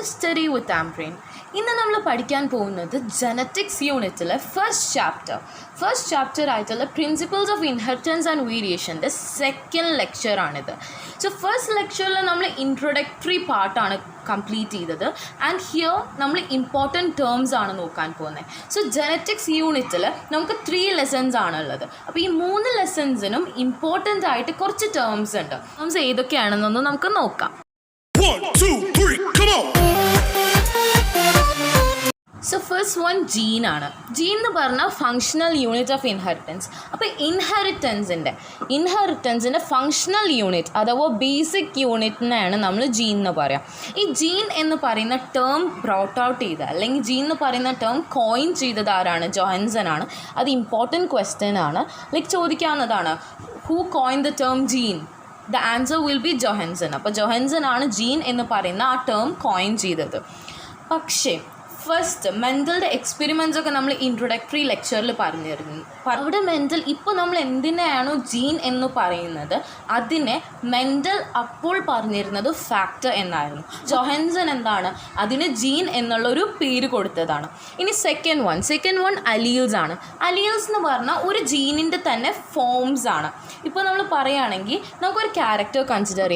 to study with Ambrain. ഇന്ന് നമ്മൾ പഠിക്കാൻ പോകുന്നത് ജനറ്റിക്സ് യൂണിറ്റിലെ ഫസ്റ്റ് ചാപ്റ്റർ ആയിട്ടുള്ള പ്രിൻസിപ്പിൾസ് ഓഫ് ഇൻഹെറിറ്റൻസ് ആൻഡ് വേരിയേഷൻ്റെ സെക്കൻഡ് ലെക്ചറാണിത്. സോ ഫസ്റ്റ് ലെക്ചറിൽ നമ്മൾ ഇൻട്രൊഡക്ടറി പാർട്ടാണ് കംപ്ലീറ്റ് ചെയ്തത്. ആൻഡ് ഹിയർ നമ്മൾ ഇമ്പോർട്ടൻറ്റ് ടേംസ് ആണ് നോക്കാൻ പോകുന്നത്. സോ ജനറ്റിക്സ് യൂണിറ്റിൽ നമുക്ക് 3 ലെസൺസ് ആണുള്ളത്. അപ്പോൾ ഈ 3 ലെസൺസിനും ഇമ്പോർട്ടൻ്റ് ആയിട്ട് കുറച്ച് ടേംസ് ഉണ്ട്. ടേംസ് ഏതൊക്കെയാണെന്നൊന്ന് നമുക്ക് നോക്കാം. 1, 2, 3, come on! So first one gene ആണ്. ജീൻ എന്ന് പറഞ്ഞാൽ ഫങ്ഷണൽ യൂണിറ്റ് ഓഫ് ഇൻഹെറിറ്റൻസ്. അപ്പോൾ ഇൻഹെറിറ്റൻസിൻ്റെ ഫങ്ഷണൽ യൂണിറ്റ് അഥവാ ബേസിക് യൂണിറ്റിനെയാണ് നമ്മൾ ജീൻ എന്ന് പറയാം. ഈ ജീൻ എന്ന് പറയുന്ന ടേം ബ്രോട്ട് ഔട്ട് ചെയ്ത അല്ലെങ്കിൽ ജീൻ എന്ന് പറയുന്ന ടേം കോയിൻ ചെയ്തത് ആരാണ്? ജോഹൻസൺ ആണ്. അത് ഇമ്പോർട്ടൻറ്റ് ക്വസ്റ്റ്യൻ ആണ്. ലൈക്ക് ചോദിക്കാവുന്നതാണ്, who coin the term gene? The answer will be Johannsen. അപ്പോൾ ജോഹൻസൺ ആണ് ജീൻ എന്ന് പറയുന്ന ആ ടേം കോയിൻ ചെയ്തത്. പക്ഷേ ഫസ്റ്റ് മെൻ്റലിൻ്റെ എക്സ്പെരിമെൻറ്റ്സ് ഒക്കെ നമ്മൾ ഇൻട്രൊഡക്ടറി ലെക്ചറിൽ പറഞ്ഞിരുന്നു. അവിടെ മെൻ്റൽ ഇപ്പോൾ നമ്മൾ എന്തിനെയാണോ ജീൻ എന്ന് പറയുന്നത് അതിനെ മെൻ്റൽ അപ്പോൾ പറഞ്ഞിരുന്നത് ഫാക്ടർ എന്നായിരുന്നു. ജോഹൻസൺ എന്താണ് അതിന് ജീൻ എന്നുള്ളൊരു പേര് കൊടുത്തതാണ്. ഇനി സെക്കൻഡ് വൺ അലീൽസ് ആണ്. അലീൽസ് എന്ന് പറഞ്ഞാൽ ഒരു ജീനിൻ്റെ തന്നെ ഫോംസ് ആണ്. ഇപ്പോൾ നമ്മൾ പറയുകയാണെങ്കിൽ നമുക്കൊരു ക്യാരക്ടർ കൺസിഡർ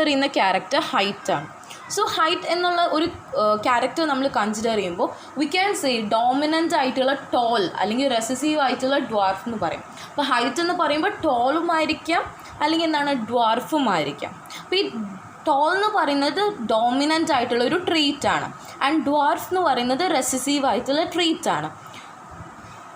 ചെയ്യുന്ന ക്യാരക്ടർ ഹൈറ്റ് ആണ്. സോ ഹൈറ്റ് എന്നുള്ള ഒരു ക്യാരക്ടർ നമ്മൾ കൺസിഡർ ചെയ്യുമ്പോൾ വി ക്യാൻ സേ ഡോമിനൻ്റ് ആയിട്ടുള്ള ടോൾ അല്ലെങ്കിൽ റെസസീവ് ആയിട്ടുള്ള ഡ്വാർഫ് എന്ന് പറയും. അപ്പോൾ ഹൈറ്റ് എന്ന് പറയുമ്പോൾ ടോളും ആയിരിക്കാം അല്ലെങ്കിൽ എന്താണ് ഡ്വാർഫും ആയിരിക്കാം. അപ്പോൾ ഈ ടോൾ എന്ന് പറയുന്നത് ഡോമിനൻ്റ് ആയിട്ടുള്ള ഒരു ട്രീറ്റ് ആണ്. ആൻഡ് ഡ്വാർഫ് എന്ന് പറയുന്നത് റെസസീവ് ആയിട്ടുള്ള ട്രീറ്റ് ആണ്.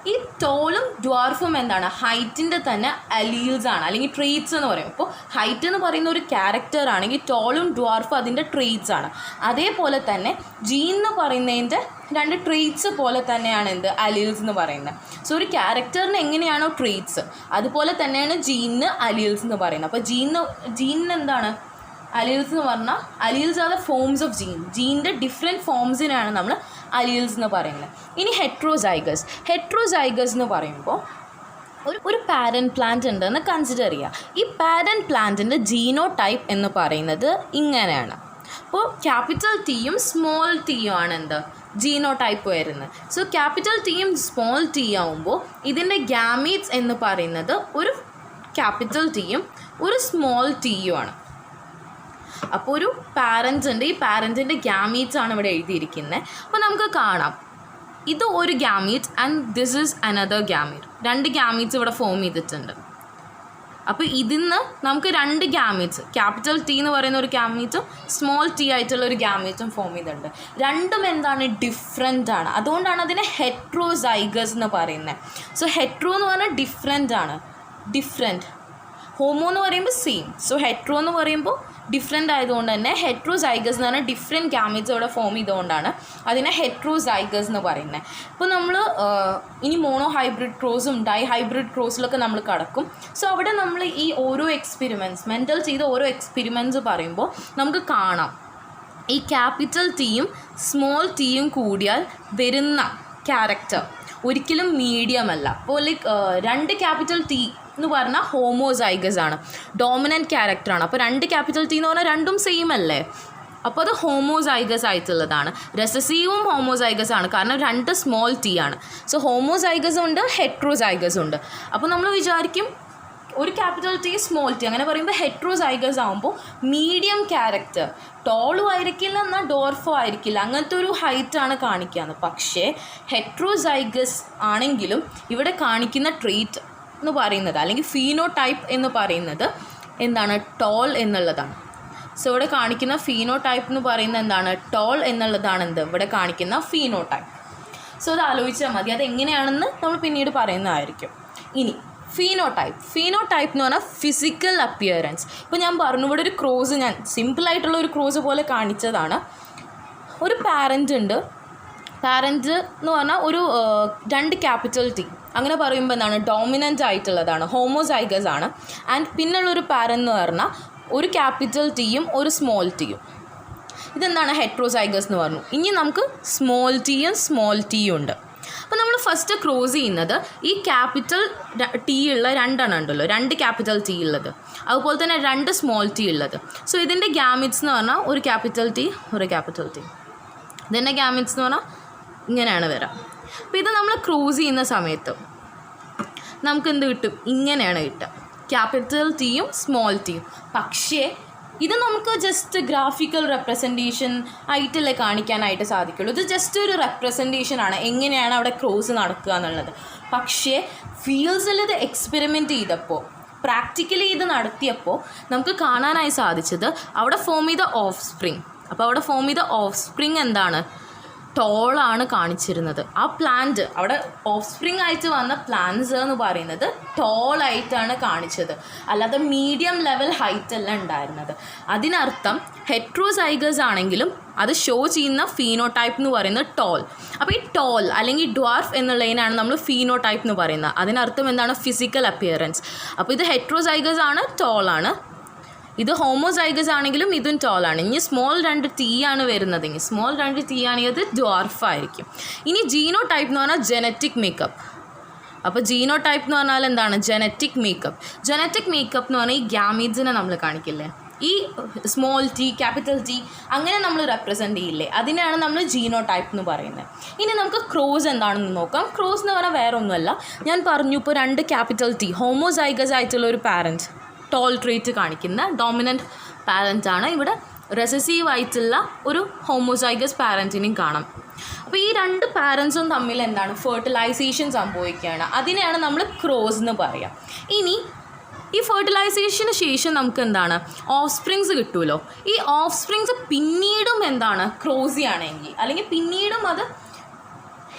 ഈ ടോളും ഡ്വാർഫും എന്താണ്? ഹൈറ്റിൻ്റെ തന്നെ അലീൽസ് ആണ് അല്ലെങ്കിൽ ട്രെയ്റ്റ്സ് എന്ന് പറയും. ഇപ്പോൾ ഹൈറ്റ് എന്ന് പറയുന്ന ഒരു ക്യാരക്ടർ ആണെങ്കിൽ ടോളും ഡ്വാർഫും അതിൻ്റെ ട്രെയ്റ്റ്സ് ആണ്. അതേപോലെ തന്നെ ജീൻ എന്ന് പറയുന്നതിൻ്റെ 2 ട്രെയ്റ്റ്സ് പോലെ തന്നെയാണ് അലീൽസ് എന്ന് പറയുന്നത്. സോ ഒരു ക്യാരക്ടറിന് എങ്ങനെയാണോ ട്രെയ്റ്റ്സ് അതുപോലെ തന്നെയാണ് ജീനിന് അലീൽസ് എന്ന് പറയുന്നത്. അപ്പോൾ ജീനിന് എന്താണ് അലീൽസ് എന്ന് പറഞ്ഞാൽ alleles are the forms of ജീനിൻ്റെ ഡിഫറെൻറ്റ് ഫോംസിനാണ് നമ്മൾ അലീൽസ് എന്ന് പറയുന്നത്. ഇനി ഹെട്രോസൈഗസ് എന്ന് പറയുമ്പോൾ ഒരു പാരൻറ്റ് പ്ലാന്റ് ഉണ്ടെന്ന് കൺസിഡർ ചെയ്യുക. ഈ പാരൻറ്റ് പ്ലാന്റിൻ്റെ ജീനോ ടൈപ്പ് എന്ന് പറയുന്നത് ഇങ്ങനെയാണ്. അപ്പോൾ ക്യാപിറ്റൽ ടിയും സ്മോൾ ടിയും ആണ് ജീനോ ടൈപ്പ് വരുന്നത്. സോ ക്യാപിറ്റൽ ടിയും സ്മോൾ ടി ആവുമ്പോൾ ഇതിൻ്റെ ഗ്യാമീറ്റ്സ് എന്ന് പറയുന്നത് ഒരു ക്യാപിറ്റൽ ടിയും ഒരു സ്മോൾ ടിയും ആണ്. അപ്പോൾ ഒരു പാരൻറ്റ് ഉണ്ട്, ഈ പാരൻറ്റിൻ്റെ ഗ്യാമീറ്റ്സ് ആണ് ഇവിടെ എഴുതിയിരിക്കുന്നത്. അപ്പോൾ നമുക്ക് കാണാം ഇത് ഒരു gamete and this is another gamete. 2 gametes ഇവിടെ ഫോം ചെയ്തിട്ടുണ്ട്. അപ്പോൾ ഇതിന്ന് നമുക്ക് 2 ഗ്യാമീറ്റ്സ് ക്യാപിറ്റൽ ടി എന്ന് പറയുന്ന ഒരു ഗ്യാമീറ്റും സ്മോൾ ടി ആയിട്ടുള്ള ഒരു ഗ്യാമീറ്റും ഫോം ചെയ്തിട്ടുണ്ട്. രണ്ടും എന്താണ്? ഡിഫറെൻ്റ് ആണ്. അതുകൊണ്ടാണ് അതിനെ ഹെട്രോസൈഗസ് എന്ന് പറയുന്നത്. സോ ഹെട്രോ എന്ന് പറഞ്ഞാൽ ഡിഫറെൻറ്റ്, ഹോമോ എന്ന് പറയുമ്പോൾ സെയിം. സോ ഹെട്രോ എന്ന് പറയുമ്പോൾ ഡിഫറെൻ്റ് ആയതുകൊണ്ട് തന്നെ ഹെട്രോസൈഗസ് എന്ന് പറഞ്ഞാൽ ഡിഫറെൻറ്റ് ഗ്യാമീറ്റ്സ് ഇവിടെ ഫോം ചെയ്തുകൊണ്ടാണ് അതിനെ ഹെട്രോസൈഗസ് എന്ന് പറയുന്നത്. ഇപ്പോൾ നമ്മൾ ഇനി മോണോ ഹൈബ്രിഡ് ക്രോസും ഡൈ ഹൈബ്രിഡ് ക്രോസിലൊക്കെ നമ്മൾ കടക്കും. സോ അവിടെ നമ്മൾ ഈ ഓരോ മെൻ്റൽ ചെയ്ത ഓരോ എക്സ്പെരിമെൻറ്റ്സ് പറയുമ്പോൾ നമുക്ക് കാണാം ഈ ക്യാപിറ്റൽ ടിയും സ്മോൾ ടിയും കൂടിയാൽ വരുന്ന ക്യാരക്ടർ ഒരിക്കലും മീഡിയം അല്ല. അപ്പോൾ ലൈക്ക് 2 ക്യാപിറ്റൽ ടി എന്ന് പറഞ്ഞാൽ ഹോമോസൈഗസ് ആണ്, ഡോമിനൻറ്റ് ക്യാരക്ടറാണ്. അപ്പോൾ 2 ക്യാപിറ്റൽ ടി എന്ന് പറഞ്ഞാൽ രണ്ടും സെയിം അല്ലേ? അപ്പോൾ അത് ഹോമോസൈഗസ് ആയിട്ടുള്ളതാണ്. റെസസീവും ഹോമോസൈഗസ് ആണ്, കാരണം 2 സ്മോൾ ടി ആണ്. സോ ഹോമോസൈഗസും ഉണ്ട്, ഹെട്രോസൈഗസും ഉണ്ട്. അപ്പോൾ നമ്മൾ വിചാരിക്കും ഒരു ക്യാപിറ്റൽ ടി സ്മോൾ ടി അങ്ങനെ പറയുമ്പോൾ ഹെട്രോസൈഗസ് ആകുമ്പോൾ മീഡിയം ക്യാരക്ടർ, ടോളും ആയിരിക്കില്ല എന്നാൽ ഡോർഫോ ആയിരിക്കില്ല, അങ്ങനത്തെ ഒരു ഹൈറ്റാണ് കാണിക്കുകയെന്ന്. പക്ഷേ ഹെട്രോസൈഗസ് ആണെങ്കിലും ഇവിടെ കാണിക്കുന്ന ട്രീറ്റ് എന്ന് പറയുന്നത് അല്ലെങ്കിൽ ഫീനോ ടൈപ്പ് എന്ന് പറയുന്നത് എന്താണ്? ടോൾ എന്നുള്ളതാണ്. സോ ഇവിടെ കാണിക്കുന്ന ഫീനോ ടൈപ്പ് എന്ന് പറയുന്നത് എന്താണ്? ടോൾ എന്നുള്ളതാണ് ഇവിടെ കാണിക്കുന്ന ഫീനോ ടൈപ്പ്. സോ അത് ആലോചിച്ചാൽ മതി. അതെങ്ങനെയാണെന്ന് നമ്മൾ പിന്നീട് പറയുന്നതായിരിക്കും. ഇനി ഫീനോ ടൈപ്പ് എന്ന് പറഞ്ഞാൽ ഫിസിക്കൽ അപ്പിയറൻസ്. ഇപ്പോൾ ഞാൻ പറഞ്ഞു ഇവിടെ ഒരു ക്രോസ് ഞാൻ സിമ്പിളായിട്ടുള്ള ഒരു ക്രോസ് പോലെ കാണിച്ചതാണ്. ഒരു പാരൻ്റ് ഉണ്ട്. പാരൻ്റ് എന്ന് പറഞ്ഞാൽ ഒരു 2 ക്യാപിറ്റൽ ടി അങ്ങനെ പറയുമ്പോൾ എന്താണ്? ഡോമിനൻ്റ് ആയിട്ടുള്ളതാണ്, ഹോമോസൈഗസ് ആണ്. ആൻഡ് പിന്നുള്ളൊരു പാരൻ്റ് എന്ന് പറഞ്ഞാൽ ഒരു ക്യാപിറ്റൽ ടിയും ഒരു സ്മോൾ ടിയും. ഇതെന്താണ്? ഹെട്രോസൈഗസ് എന്ന് പറഞ്ഞു. ഇനി നമുക്ക് സ്മോൾ ടിയും ഉണ്ട്. അപ്പോൾ നമ്മൾ ഫസ്റ്റ് ക്രോസ് ചെയ്യുന്നത് ഈ ക്യാപിറ്റൽ ടി ഉള്ള 2 എണ്ണം ഉണ്ടല്ലോ, 2 ക്യാപിറ്റൽ ടി ഉള്ളത്, അതുപോലെ തന്നെ 2 സ്മോൾ ടി ഉള്ളത്. സോ ഇതിൻ്റെ ഗ്യാമിറ്റ്സ് എന്ന് പറഞ്ഞാൽ ഒരു ക്യാപിറ്റൽ ടി ഇതിൻ്റെ ഗ്യാമിറ്റ്സ് എന്ന് പറഞ്ഞാൽ ഇങ്ങനെയാണ് വരാം. അപ്പോൾ ഇത് നമ്മൾ ക്രോസ് ചെയ്യുന്ന സമയത്ത് നമുക്ക് എന്ത് കിട്ടും? ഇങ്ങനെയാണ് കിട്ടുക, ക്യാപിറ്റൽ ടിയും സ്മോൾ ടിയും. പക്ഷേ ഇത് നമുക്ക് ജസ്റ്റ് ഗ്രാഫിക്കൽ റെപ്രസെൻറ്റേഷൻ ആയിട്ടല്ലേ കാണിക്കാനായിട്ട് സാധിക്കുള്ളൂ. ഇത് ജസ്റ്റ് ഒരു റെപ്രസെൻറ്റേഷനാണ് എങ്ങനെയാണ് അവിടെ ക്രോസ് നടക്കുക എന്നുള്ളത്. പക്ഷേ ഫീൽഡ്സിൽ ഇത് എക്സ്പെരിമെൻറ്റ് ചെയ്തപ്പോൾ, പ്രാക്ടിക്കലി ഇത് നടത്തിയപ്പോൾ നമുക്ക് കാണാനായി സാധിച്ചത് അവിടെ ഫോം ചെയ്ത ഓഫ് സ്പ്രിങ്. അപ്പോൾ അവിടെ ഫോം ചെയ്ത ഓഫ് സ്പ്രിങ് എന്താണ്? ടോളാണ് കാണിച്ചിരുന്നത്. ആ പ്ലാന്റ് അവിടെ ഓഫ് സ്പ്രിങ് ആയിട്ട് വന്ന പ്ലാന്റ്സ് എന്ന് പറയുന്നത് ടോളായിട്ടാണ് കാണിച്ചത്, അല്ലാതെ മീഡിയം ലെവൽ ഹൈറ്റ് അല്ല ഉണ്ടായിരുന്നത്. അതിനർത്ഥം ഹെട്രോസൈഗസ് ആണെങ്കിലും അത് ഷോ ചെയ്യുന്ന ഫീനോടൈപ്പ് എന്ന് പറയുന്നത് ടോൾ. അപ്പോൾ ഈ ടോൾ അല്ലെങ്കിൽ ഡ്വാർഫ് എന്നുള്ളതിനാണ് നമ്മൾ ഫീനോടൈപ്പ് എന്ന് പറയുന്നത്. അതിനർത്ഥം എന്താണ്? Physical appearance. അപ്പോൾ ഇത് ഹെട്രോസൈഗസ് ആണ്, ടോളാണ്. ഇത് ഹോമോസൈഗസ് ആണെങ്കിലും ഇതും ടോളാണ്. ഇനി സ്മോൾ 2 T ആണ് വരുന്നതെങ്കിൽ, സ്മോൾ 2 T ആണെങ്കിൽ അത് ഡ്വാർഫായിരിക്കും. ഇനി ജീനോ ടൈപ്പ് എന്ന് പറഞ്ഞാൽ ജനറ്റിക് മേക്കപ്പ്. അപ്പോൾ ജീനോ ടൈപ്പ് എന്ന് പറഞ്ഞാൽ എന്താണ്? Genetic makeup. ജനറ്റിക് മേക്കപ്പ് എന്ന് പറഞ്ഞാൽ ഈ ഗ്യാമീറ്റ്സിനെ നമ്മൾ കാണിക്കില്ലേ, ഈ സ്മോൾ ടി, ക്യാപിറ്റൽ ടി അങ്ങനെ നമ്മൾ റെപ്രസെൻ്റ് ചെയ്യില്ലേ, അതിനാണ് നമ്മൾ ജീനോ ടൈപ്പ് എന്ന് പറയുന്നത്. ഇനി നമുക്ക് ക്രോസ് എന്താണെന്ന് നോക്കാം. ക്രോസ് എന്ന് പറഞ്ഞാൽ വേറെ ഒന്നുമല്ല, ഞാൻ പറഞ്ഞു ഇപ്പോൾ 2 ക്യാപിറ്റൽ ടി ഹോമോസൈഗസ് ആയിട്ടുള്ള ഒരു പാരൻറ്റ് ടോൾ ട്രേറ്റ് കാണിക്കുന്ന ഡോമിനൻറ്റ് പാരൻ്റാണ്. ഇവിടെ റെസസീവ് ആയിട്ടുള്ള ഒരു ഹോമോസൈഗസ് പാരൻറ്റിനെയും കാണാം. അപ്പോൾ ഈ 2 പാരൻസും തമ്മിൽ എന്താണ്? ഫെർട്ടിലൈസേഷൻ സംഭവിക്കുകയാണ്. അതിനെയാണ് നമ്മൾ ക്രോസ് എന്ന് പറയുക. ഇനി ഈ ഫെർട്ടിലൈസേഷന് ശേഷം നമുക്ക് എന്താണ്? ഓഫ് സ്പ്രിങ്സ് കിട്ടുമല്ലോ. ഈ ഓഫ് സ്പ്രിങ്സ് പിന്നീടും എന്താണ്? ക്രോസ് ചെയ്യുകയാണെങ്കിൽ, അല്ലെങ്കിൽ പിന്നീടും അത്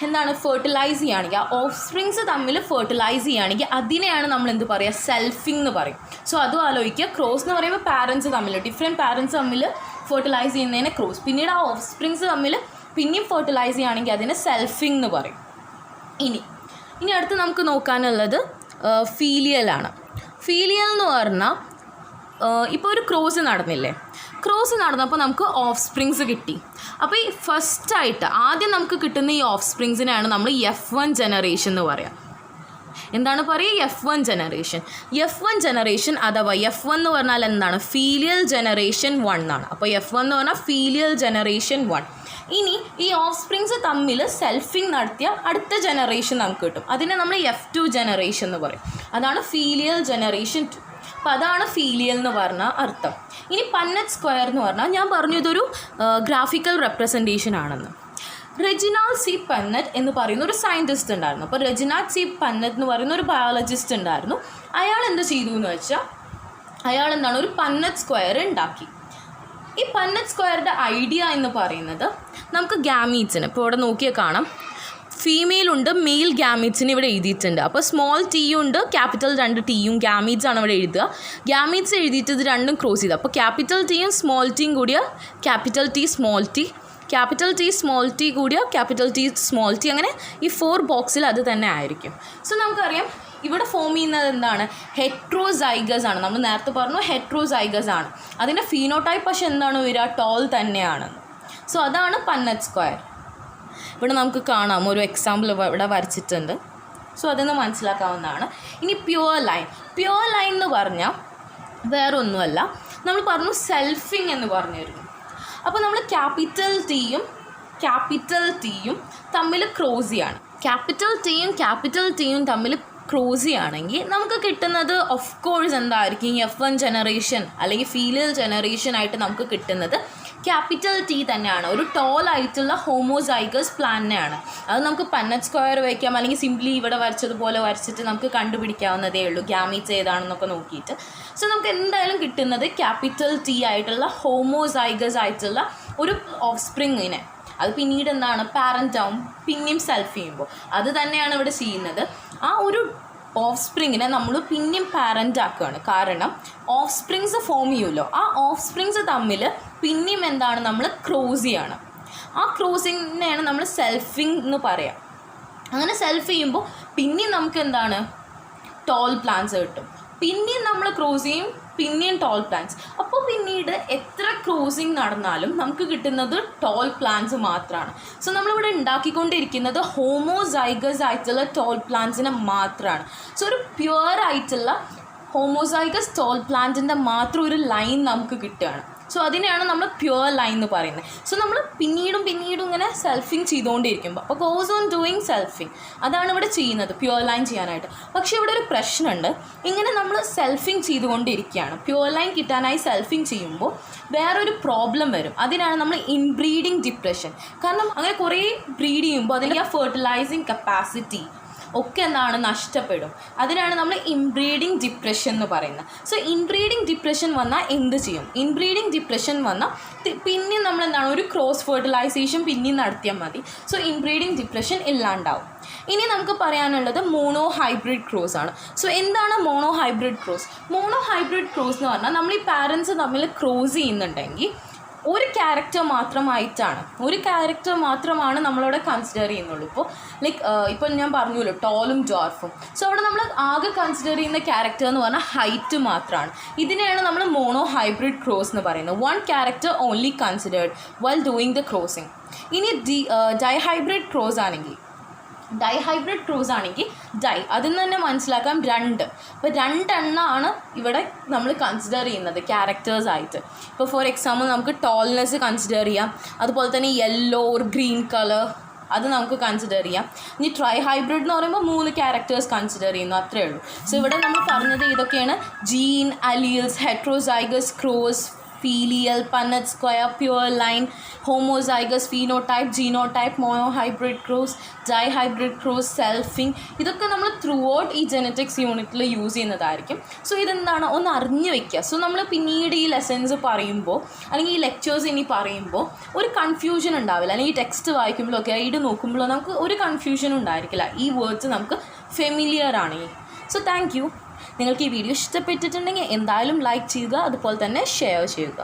എന്താണ്? ഫെർട്ടിലൈസ് ചെയ്യുകയാണെങ്കിൽ, ആ ഓഫ് സ്പ്രിങ്സ് തമ്മിൽ ഫെർട്ടിലൈസ് ചെയ്യുകയാണെങ്കിൽ അതിനെയാണ് നമ്മൾ എന്ത് പറയുക? സെൽഫിങ് എന്ന് പറയും. സോ അതും ആലോചിക്കുക. ക്രോസ് എന്ന് പറയുമ്പോൾ പാരൻസ് തമ്മിൽ, ഡിഫറെൻറ്റ് പാരൻസ് തമ്മിൽ ഫെർട്ടിലൈസ് ചെയ്യുന്നതിനെ ക്രോസ്. പിന്നീട് ആ ഓഫ് സ്പ്രിങ്സ് തമ്മിൽ പിന്നെയും ഫെർട്ടിലൈസ് ചെയ്യുകയാണെങ്കിൽ അതിനെ സെൽഫിങ് എന്ന് പറയും. ഇനി അടുത്ത് നമുക്ക് നോക്കാനുള്ളത് ഫീലിയലാണ്. ഫീലിയൽ എന്ന് പറഞ്ഞാൽ ഇപ്പോൾ ഒരു ക്രോസ് നടന്നില്ലേ, ക്രോസ് നടന്നപ്പോൾ നമുക്ക് ഓഫ് സ്പ്രിങ്സ് കിട്ടി. അപ്പോൾ ഈ ഫസ്റ്റായിട്ട് ആദ്യം നമുക്ക് കിട്ടുന്ന ഈ ഓഫ് സ്പ്രിങ്സിനെയാണ് നമ്മൾ F1 ജനറേഷൻ എന്ന് പറയുക. എന്താണ് പറയുക? F1 generation. F1 ജനറേഷൻ അഥവാ F1 എന്ന് പറഞ്ഞാൽ എന്താണ്? ഫീലിയൽ ജനറേഷൻ 1 ആണ്. അപ്പോൾ F1 എന്ന് പറഞ്ഞാൽ ഫീലിയൽ ജനറേഷൻ 1. ഇനി ഈ ഓഫ് സ്പ്രിങ്സ് തമ്മിൽ സെൽഫിങ് നടത്തിയ അടുത്ത ജനറേഷൻ നമുക്ക് കിട്ടും. അതിനെ നമ്മൾ F2 ജനറേഷൻ എന്ന് പറയും. അതാണ് ഫീലിയൽ ജനറേഷൻ 2. അപ്പോൾ അതാണ് ഫീലിയൽ എന്ന് പറഞ്ഞാൽ അർത്ഥം. ഇനി പന്നറ്റ് സ്ക്വയർ എന്ന് പറഞ്ഞാൽ ഞാൻ പറഞ്ഞു ഇതൊരു ഗ്രാഫിക്കൽ റെപ്രസെൻറ്റേഷൻ ആണെന്ന്. റെജിനാൾഡ് സി പന്നറ്റ് എന്ന് പറയുന്ന ഒരു സയൻറ്റിസ്റ്റ് ഉണ്ടായിരുന്നു. അപ്പോൾ റെജിനാൾഡ് സി പന്നറ്റ് എന്ന് പറയുന്ന ഒരു ബയോളജിസ്റ്റ് ഉണ്ടായിരുന്നു. അയാൾ എന്ത് ചെയ്തു എന്ന് വെച്ചാൽ അയാൾ എന്താണ്? ഒരു പന്നറ്റ് സ്ക്വയർ ഉണ്ടാക്കി. ഈ പന്നറ്റ് സ്ക്വയറിൻ്റെ ഐഡിയ എന്ന് പറയുന്നത് നമുക്ക് ഗ്യാമീറ്റ്സിന് ഇപ്പോൾ ഇവിടെ നോക്കിയാൽ കാണാം, ഫീമെയിലുണ്ട്, മെയിൽ ഗ്യാമീറ്റ്സിന് ഇവിടെ എഴുതിയിട്ടുണ്ട്. അപ്പോൾ സ്മോൾ ടിയും ഉണ്ട്, ക്യാപിറ്റൽ 2 ടിയും ഗ്യാമീറ്റ്സ് ആണ് ഇവിടെ എഴുതുക. ഗ്യാമീറ്റ്സ് എഴുതിയിട്ട് ഇത് രണ്ടും ക്രോസ് ചെയ്ത്, അപ്പോൾ ക്യാപിറ്റൽ ടിയും സ്മോൾ ടിയും കൂടിയ capital T small T, capital T small T കൂടിയ ക്യാപിറ്റൽ ടി സ്മോൾ ടി, അങ്ങനെ ഈ 4 ബോക്സിൽ അത് തന്നെ ആയിരിക്കും. സോ നമുക്കറിയാം ഇവിടെ ഫോം ചെയ്യുന്നത് എന്താണ്? ഹെട്രോസൈഗസ് ആണ്. നമ്മൾ നേരത്തെ പറഞ്ഞു ഹെട്രോസൈഗസ് ആണ്. അതിൻ്റെ ഫീനോടൈപ്പ് പക്ഷെ എന്താണ് വരിക? ടോൾ തന്നെയാണ്. സോ അതാണ് പന്നറ്റ് സ്ക്വയർ. ഇവിടെ നമുക്ക് കാണാം ഒരു എക്സാമ്പിൾ ഇവിടെ വരച്ചിട്ടുണ്ട്. സോ അതൊന്ന് മനസ്സിലാക്കാവുന്നതാണ്. ഇനി പ്യുവർ ലൈൻ. പ്യുവർ ലൈൻ എന്ന് പറഞ്ഞാൽ വേറെ ഒന്നുമല്ല, നമ്മൾ പറഞ്ഞു സെൽഫിങ് എന്ന് പറഞ്ഞിരുന്നു. അപ്പോൾ നമ്മൾ ക്യാപിറ്റൽ ടിയും തമ്മിൽ ക്രോസ് ചെയ്യാണ്. ക്യാപിറ്റൽ ടിയും തമ്മിൽ ക്രോസ് ചെയ്യുകയാണെങ്കിൽ നമുക്ക് കിട്ടുന്നത് ഓഫ് കോഴ്സ് എന്തായിരിക്കും? F1 ജനറേഷൻ അല്ലെങ്കിൽ ഫീലിയൽ ജനറേഷൻ ആയിട്ട് നമുക്ക് കിട്ടുന്നത് ക്യാപിറ്റൽ ടി തന്നെയാണ്. ഒരു ടോൾ ആയിട്ടുള്ള ഹോമോസൈഗസ് പ്ലാന്റിനെയാണ്. അത് നമുക്ക് പന്നറ്റ് സ്ക്വയർ വയ്ക്കാം, അല്ലെങ്കിൽ സിംപ്ലി ഇവിടെ വരച്ചതുപോലെ വരച്ചിട്ട് നമുക്ക് കണ്ടുപിടിക്കാവുന്നതേ ഉള്ളൂ ഗ്യാമീറ്റ്സ് ഏതാണെന്നൊക്കെ നോക്കിയിട്ട്. സോ നമുക്ക് എന്തായാലും കിട്ടുന്നത് ക്യാപിറ്റൽ ടി ആയിട്ടുള്ള ഹോമോസൈഗസ് ആയിട്ടുള്ള ഒരു ഓഫ് സ്പ്രിങ്ങിനെ, അത് പിന്നീട് എന്താണ്? പാരൻ്റ് ആവും, പിന്നെയും സെൽഫ് ചെയ്യുമ്പോൾ അത് തന്നെയാണ് ഇവിടെ ചെയ്യുന്നത്. ആ ഒരു ഓഫ് സ്പ്രിങ്ങിനെ നമ്മൾ പിന്നെയും പാരൻ്റ് ആക്കുകയാണ്. കാരണം ഓഫ് സ്പ്രിങ്സ് ഫോം ചെയ്യുമല്ലോ, ആ ഓഫ് സ്പ്രിങ്സ് തമ്മിൽ പിന്നെയും എന്താണ്? നമ്മൾ ക്രോസ് ചെയ്യാണ്. ആ ക്രോസിങ്ങിനെയാണ് നമ്മൾ സെൽഫിങ് എന്ന് പറയാം. അങ്ങനെ സെൽഫ് ചെയ്യുമ്പോൾ പിന്നെയും നമുക്ക് എന്താണ്? ടോൾ പ്ലാന്റ്സ് കിട്ടും. പിന്നെയും നമ്മൾ ക്രോസ് ചെയ്യും, പിന്നെയും ടോൾ പ്ലാന്റ്സ്. അപ്പോൾ പിന്നീട് എത്ര ക്രോസിങ് നടന്നാലും നമുക്ക് കിട്ടുന്നത് ടോൾ പ്ലാന്റ്സ് മാത്രമാണ്. സോ നമ്മളിവിടെ ഉണ്ടാക്കിക്കൊണ്ടിരിക്കുന്നത് ഹോമോസൈഗസ് ആയിട്ടുള്ള ടോൾ പ്ലാന്റ്സിനെ മാത്രമാണ്. സോ ഒരു പ്യുവർ ആയിട്ടുള്ള ഹോമോസൈഗസ് ടോൾ പ്ലാന്റിൻ്റെ മാത്രം ഒരു ലൈൻ നമുക്ക് കിട്ടുകയാണ്. സോ അതിനെയാണ് നമ്മൾ പ്യുവർ ലൈൻ എന്ന് പറയുന്നത്. സോ നമ്മൾ പിന്നീടും ഇങ്ങനെ സെൽഫിങ് ചെയ്തുകൊണ്ടിരിക്കുമ്പോൾ അപ്പോൾ ഗോസ് ഓൺ ഡൂയിങ് സെൽഫിങ്, അതാണ് ഇവിടെ ചെയ്യുന്നത് പ്യുവർ ലൈൻ ചെയ്യാനായിട്ട്. പക്ഷേ ഇവിടെ ഒരു പ്രശ്നമുണ്ട്. ഇങ്ങനെ നമ്മൾ സെൽഫിങ് ചെയ്തുകൊണ്ടിരിക്കുകയാണ്, പ്യുവർ ലൈൻ കിട്ടാനായി സെൽഫിങ് ചെയ്യുമ്പോൾ വേറൊരു പ്രോബ്ലം വരും. അതിനാണ് നമ്മൾ ഇൻബ്രീഡിങ് ഡിപ്രഷൻ. കാരണം അങ്ങനെ കുറേ ബ്രീഡ് ചെയ്യുമ്പോൾ അതിൻ്റെ ആ ഫെർട്ടിലൈസിങ് കപ്പാസിറ്റി ഒക്കെ എന്താണ് നഷ്ടപ്പെടും. അതിനാണ് നമ്മൾ ഇൻബ്രീഡിങ് ഡിപ്രഷൻ എന്ന് പറയുന്നത്. സോ ഇൻബ്രീഡിങ് ഡിപ്രഷൻ വന്നാൽ എന്ത് ചെയ്യും? ഇൻബ്രീഡിങ് ഡിപ്രഷൻ വന്നാൽ പിന്നെ നമ്മൾ എന്താണ് ഒരു ക്രോസ് ഫെർട്ടിലൈസേഷൻ പിന്നെയും നടത്തിയാൽ മതി. സോ ഇൻബ്രീഡിങ് ഡിപ്രഷൻ ഇല്ലാണ്ടാവും. ഇനി നമുക്ക് പറയാനുള്ളത് മോണോ ഹൈബ്രിഡ് ക്രോസ് ആണ്. സോ എന്താണ് monohybrid cross? Monohybrid cross എന്ന് പറഞ്ഞാൽ നമ്മൾ ഈ പാരൻസ് തമ്മിൽ ക്രോസ് ചെയ്യുന്നുണ്ടെങ്കിൽ ഒരു ക്യാരക്ടർ മാത്രമാണ് നമ്മളവിടെ കൺസിഡർ ചെയ്യുന്നുള്ളൂ. ഇപ്പോൾ ഞാൻ പറഞ്ഞല്ലോ ടോളും ഡ്വാർഫും. സോ അവിടെ നമ്മൾ ആകെ കൺസിഡർ ചെയ്യുന്ന ക്യാരക്ടർ എന്ന് പറഞ്ഞാൽ ഹൈറ്റ് മാത്രമാണ്. ഇതിനെയാണ് നമ്മൾ മോണോ ഹൈബ്രിഡ് ക്രോസ് എന്ന് പറയുന്നത്. One character only considered while doing the crossing. ഇനി ഡൈഹൈബ്രിഡ് ക്രോസ് ആണെങ്കിൽ അതിൽ നിന്ന് തന്നെ മനസ്സിലാക്കാം 2. അപ്പോൾ 2 എണ്ണമാണ് ഇവിടെ നമ്മൾ കൺസിഡർ ചെയ്യുന്നത് ക്യാരക്ടേഴ്സായിട്ട്. ഇപ്പോൾ ഫോർ എക്സാമ്പിൾ നമുക്ക് ടോൾനെസ് കൺസിഡർ ചെയ്യാം, അതുപോലെ തന്നെ യെല്ലോ ഓർ ഗ്രീൻ കളർ അത് നമുക്ക് കൺസിഡർ ചെയ്യാം. ഇനി ട്രൈ ഹൈബ്രിഡ് എന്ന് പറയുമ്പോൾ 3 ക്യാരക്ടേഴ്സ് കൺസിഡർ ചെയ്യുന്നു, അത്രയേ ഉള്ളൂ. സോ ഇവിടെ നമ്മൾ പറഞ്ഞത് ഇതൊക്കെയാണ്: gene, alleles, heterozygous cross, filial, Punnett square, pure line, homozygous phenotype, genotype, monohybrid cross, dihybrid cross, selfing. ഇതൊക്കെ നമ്മൾ ത്രൂ ഔട്ട് ഈ ജെനറ്റിക്സ് യൂണിറ്റിൽ യൂസ് ചെയ്യുന്നതായിരിക്കും. സോ ഇതെന്താണ് ഒന്ന് അറിഞ്ഞു വയ്ക്കുക. സോ നമ്മൾ പിന്നീട് ഈ ലെസൺസ് പറയുമ്പോൾ അല്ലെങ്കിൽ ഈ ലെക്ചേഴ്സ് ഇനി പറയുമ്പോൾ ഒരു കൺഫ്യൂഷൻ ഉണ്ടാവില്ല. അല്ലെങ്കിൽ ഈ ടെക്സ്റ്റ് വായിക്കുമ്പോഴോ ഗൈഡ് നോക്കുമ്പോഴോ നമുക്ക് ഒരു കൺഫ്യൂഷനും ഉണ്ടായിരിക്കില്ല. ഈ വേർഡ്സ് നമുക്ക് ഫെമിലിയർ ആണ്. So thank you. നിങ്ങൾക്ക് ഈ വീഡിയോ ഇഷ്ടപ്പെട്ടിട്ടുണ്ടെങ്കിൽ എന്തായാലും ലൈക്ക് ചെയ്യുക, അതുപോലെ തന്നെ ഷെയർ ചെയ്യുക.